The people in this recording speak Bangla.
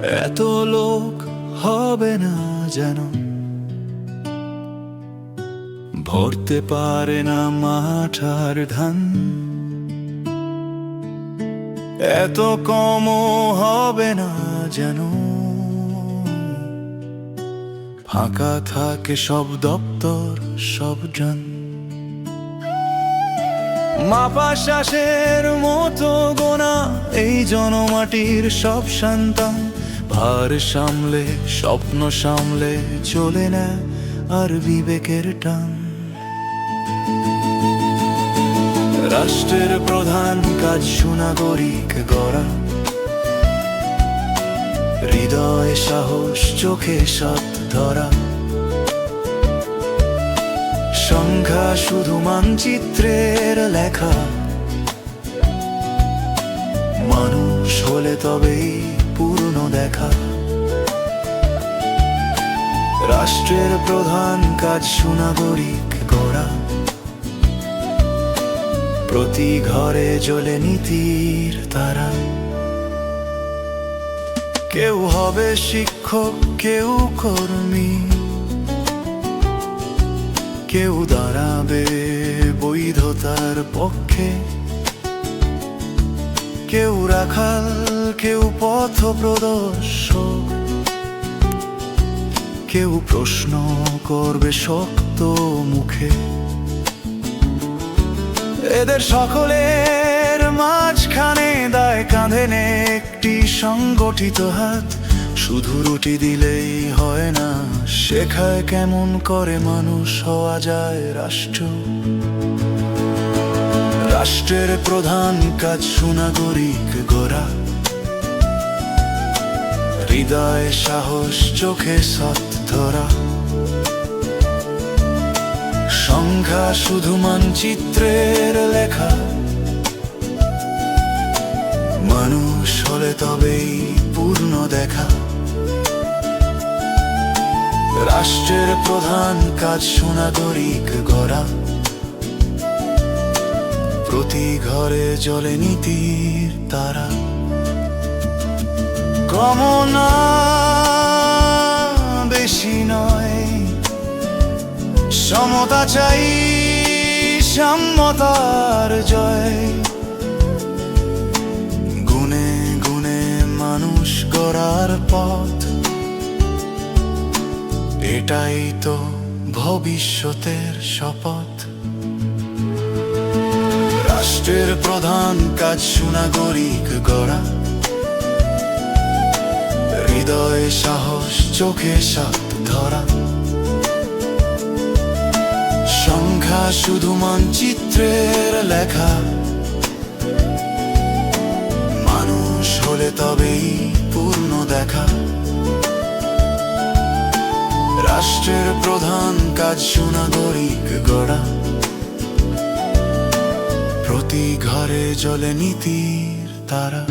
এত লোক হবে না যেন, ভরতে পারে না মাঠ আর ধান। এত কমও হবে না যেন, ফাঁকা থাকে সব দপ্তর সব জন। মাপা শ্বাসের মতো গোনা এই জনমাটির সব সন্তান, ভার সামলে স্বপ্ন সামলে চলে না আর বিবেকের টান। রাষ্ট্রের প্রধান কাজ সুনাগরিক গড়া, হৃদয়ে সাহস চোখে সৎ ধরা। সংখ্যা শুধু মানচিত্রের লেখা, মানুষ হলে তবেই পূর্ণ দেখা। রাষ্ট্রের প্রধান কাজ সুনাগরিক গড়া, প্রতি ঘরে জ্বলে নীতির তারা। কেউ হবে শিক্ষক, কেউ কর্মী, কেউ দাঁড়াবে বৈধতার পক্ষে। কেউ রাখাল, কেউ পথ প্রদর্শক, কেউ প্রশ্ন করবে শক্ত মুখে। এদের সকলের মাঝখানে দায় কাঁধে একটি সংগঠিত হাত। শুধু রুটি দিলেই হয় না, শেখায় কেমন করে মানুষ হওয়া যায় রাষ্ট্র। রাষ্ট্রের প্রধান কাজ সুনাগরিক গড়া, হৃদয়ে সাহস চোখে সৎ ধরা। সংখ্যা শুধু মানচিত্রের লেখা, মানুষ হলে তবেই পূর্ণ দেখা। রাষ্ট্রের প্রধান কাজ সুনাগরিক গড়া, প্রতি ঘরে জ্বলে নীতির তারা। কম না বেশি নয়, সমতা চাই সাম্যতার জয়। গুণে গুণে মানুষ গড়ার পথ, এটাই তো ভবিষ্যতের শপথ। রাষ্ট্রের প্রধান কাজ সুনাগরিক গড়া, হৃদয়ে সাহস চোখে সৎ ধরা। সংখ্যা শুধু মানচিত্রের লেখা, মানুষ হলে তবেই পূর্ণ দেখা। রাষ্ট্রের প্রধান কাজ সুনাগরিক গড়া, প্রতি ঘরে জ্বলে নীতির তারা।